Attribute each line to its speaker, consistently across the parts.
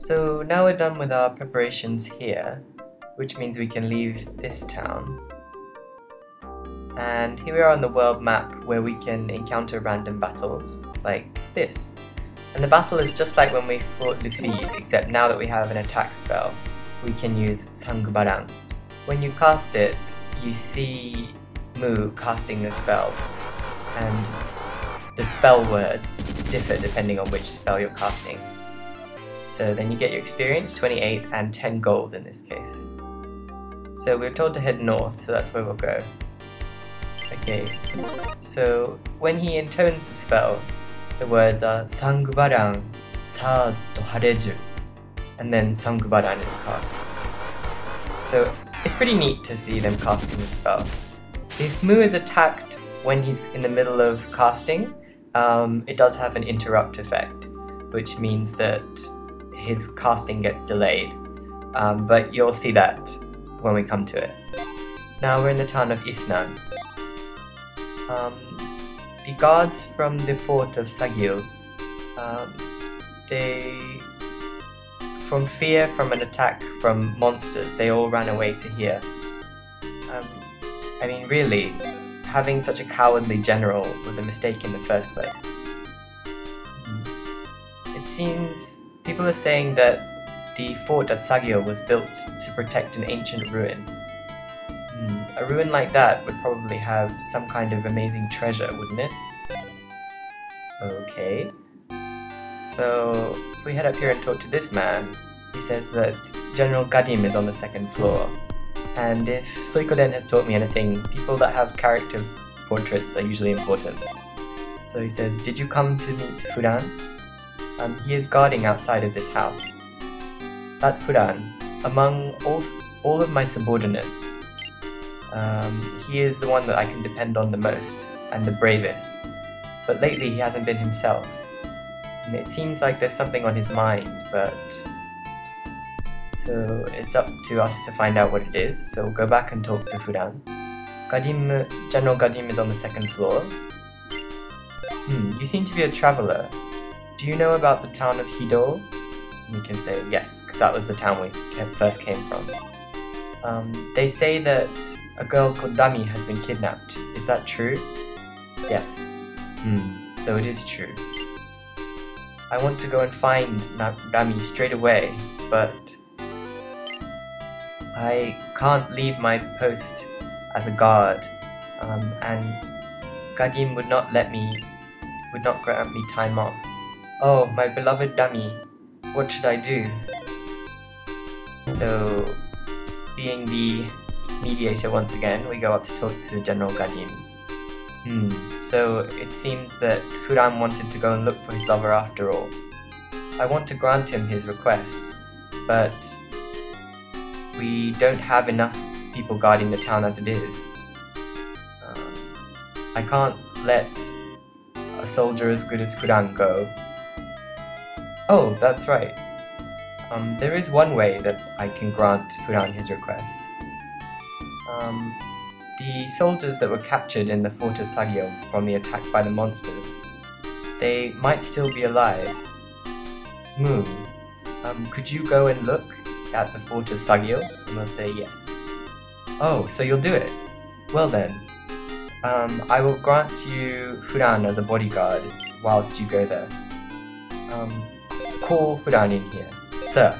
Speaker 1: So now we're done with our preparations here, which means we can leave this town. And here we are on the world map where we can encounter random battles, like this. And the battle is just like when we fought Luffy, except now that we have an attack spell, we can use Sangbarang. When you cast it, you see Mu casting the spell, and the spell words differ depending on which spell you're casting. So then you get your experience, 28 and 10 gold in this case. So we're told to head north, so that's where we'll go. Okay, so when he intones the spell, the words are Sangbarang Sa to Hareju, and then Sangbarang is cast. So it's pretty neat to see them casting the spell. If Mu is attacked when he's in the middle of casting, it does have an interrupt effect, which means that his casting gets delayed, but you'll see that when we come to it. Now we're in the town of Isnan. The guards from the fort of Sagil, from fear from an attack from monsters, they all ran away to here. I mean, really, having such a cowardly general was a mistake in the first place. It seems people are saying that the fort at Sagil was built to protect an ancient ruin. A ruin like that would probably have some kind of amazing treasure, wouldn't it? Okay. So, if we head up here and talk to this man, he says that General Gadim is on the second floor. And if Suikoden has taught me anything, people that have character portraits are usually important. So he says, "Did you come to meet Fulan?" He is guarding outside of this house. That Fulan, among all of my subordinates, he is the one that I can depend on the most, and the bravest. But lately he hasn't been himself. And it seems like there's something on his mind, but... So it's up to us to find out what it is, so we'll go back and talk to Fulan. General Gadim is on the second floor. You seem to be a traveller. Do you know about the town of Hido? And we can say yes, because that was the town we first came from. They say that a girl called Dami has been kidnapped. Is that true? Yes. So it is true. I want to go and find Dami straight away, but I can't leave my post as a guard, and Gadim would not grant me time off. Oh, my beloved Dami, what should I do? So, being the mediator once again, we go up to talk to General Gadim. So it seems that Fulan wanted to go and look for his lover after all. I want to grant him his request, but we don't have enough people guarding the town as it is. I can't let a soldier as good as Fulan go. Oh, that's right. There is one way that I can grant Fulan his request. The soldiers that were captured in the fort of Sagio from the attack by the monsters, they might still be alive. Mu, could you go and look at the fort of Sagio? And they'll say yes. Oh, so you'll do it? Well then, I will grant you Fulan as a bodyguard whilst you go there. Call Fulan in here. Sir.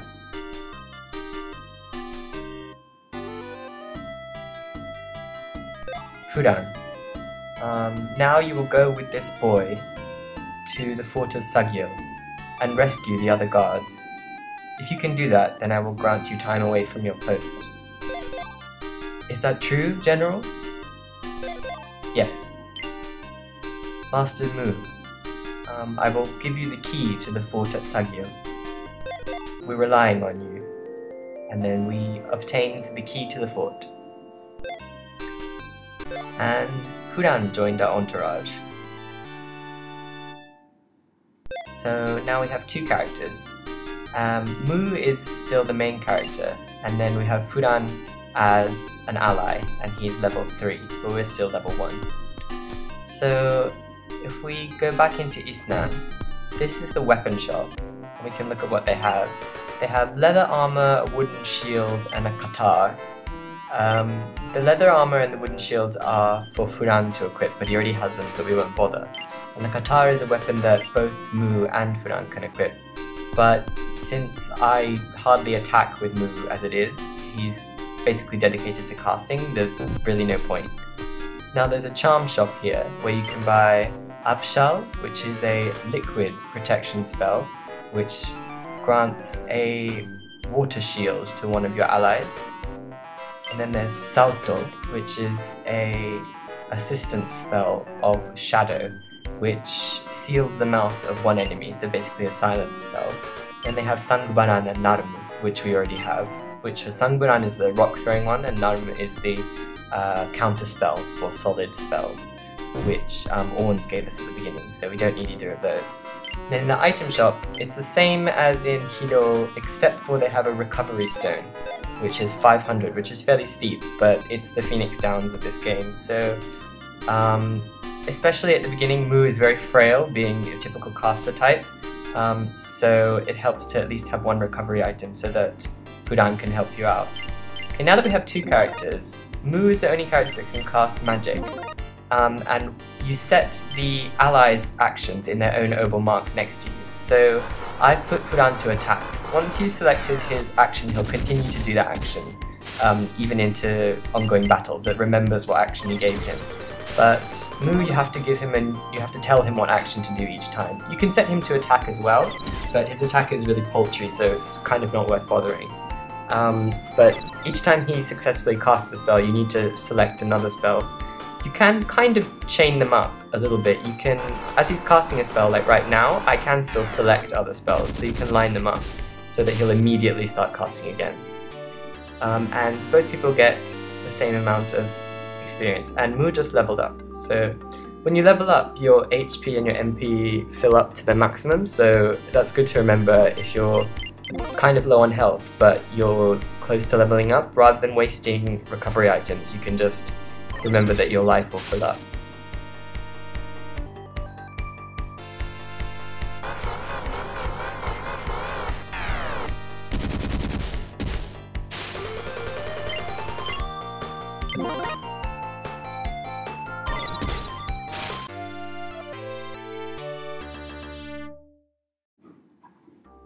Speaker 1: Fulan, now you will go with this boy to the fort of Sagio and rescue the other guards. If you can do that, then I will grant you time away from your post. Is that true, General? Yes. Master Mu, I will give you the key to the fort at Sagio. We're relying on you. And then we obtained the key to the fort. And Fulan joined our entourage. So now we have two characters. Mu is still the main character, and then we have Fulan as an ally, and he's level 3, but we're still level 1. So if we go back into Isnan, this is the weapon shop, and we can look at what they have. They have leather armor, a wooden shield, and a katar. The leather armor and the wooden shields are for Fulan to equip, but he already has them, so we won't bother. And the katar is a weapon that both Mu and Fulan can equip. But since I hardly attack with Mu as it is, he's basically dedicated to casting, there's really no point. Now there's a charm shop here where you can buy Abshal, which is a liquid protection spell, which grants a water shield to one of your allies. And then there's Salto, which is a assistance spell of Shadow, which seals the mouth of one enemy, so basically a silent spell. Then they have Sangbaran and Narmu, which we already have, which for Sangbaran is the rock throwing one, and Narmu is the counter spell for solid spells, which Orns gave us at the beginning, so we don't need either of those. Then in the item shop, it's the same as in Hido, except for they have a recovery stone, which is 500, which is fairly steep, but it's the Phoenix Downs of this game, so especially at the beginning, Mu is very frail, being a typical caster type, so it helps to at least have one recovery item so that Fulan can help you out. Okay, now that we have two characters, Mu is the only character that can cast magic, and you set the allies' actions in their own oval mark next to you. So I've put Fulan to attack. Once you've selected his action, he'll continue to do that action, even into ongoing battles. It remembers what action you gave him. But Mu, you have to give him and you have to tell him what action to do each time. You can set him to attack as well, but his attack is really paltry, so it's kind of not worth bothering. But each time he successfully casts a spell, you need to select another spell. You can kind of chain them up a little bit. You can, as he's casting a spell, like right now, I can still select other spells, so you can line them up so that he'll immediately start casting again. And both people get the same amount of experience, and Mu just leveled up. So when you level up, your HP and your MP fill up to the maximum, so that's good to remember if you're kind of low on health, but you're close to leveling up. Rather than wasting recovery items, you can just remember that your life will fill up.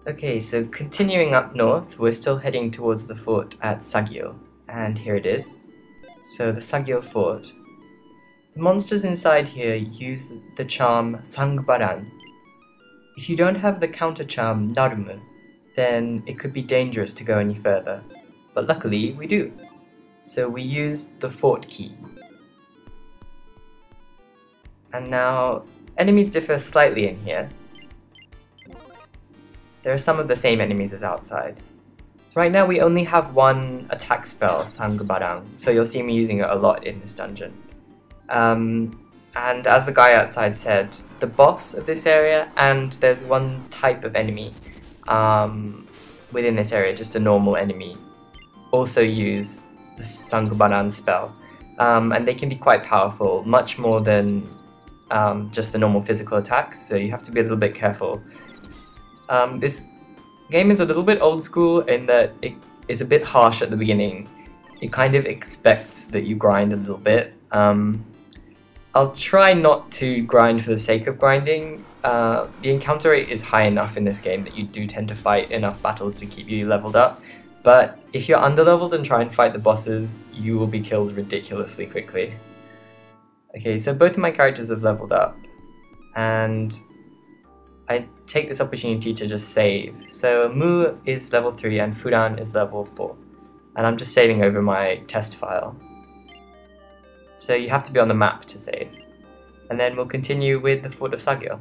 Speaker 1: Okay, so continuing up north, we're still heading towards the fort at Sagil, and here it is. So the Sagil fort. The monsters inside here use the charm Sangbaran. If you don't have the counter charm Narmu, then it could be dangerous to go any further. But luckily we do. So we use the fort key. And now, enemies differ slightly in here. There are some of the same enemies as outside. Right now we only have one attack spell, Sangbarang, so you'll see me using it a lot in this dungeon. And as the guy outside said, the boss of this area, and there's one type of enemy within this area, just a normal enemy, also use the Sangbarang spell. And they can be quite powerful, much more than just the normal physical attacks, so you have to be a little bit careful. This game is a little bit old school in that it is a bit harsh at the beginning. It kind of expects that you grind a little bit. I'll try not to grind for the sake of grinding. The encounter rate is high enough in this game that you do tend to fight enough battles to keep you leveled up. But if you're underleveled and try and fight the bosses, you will be killed ridiculously quickly. Okay, so both of my characters have leveled up, and I take this opportunity to just save. So Mu is level 3 and Fulan is level 4. And I'm just saving over my test file. So you have to be on the map to save. And then we'll continue with the Fort of Sagil.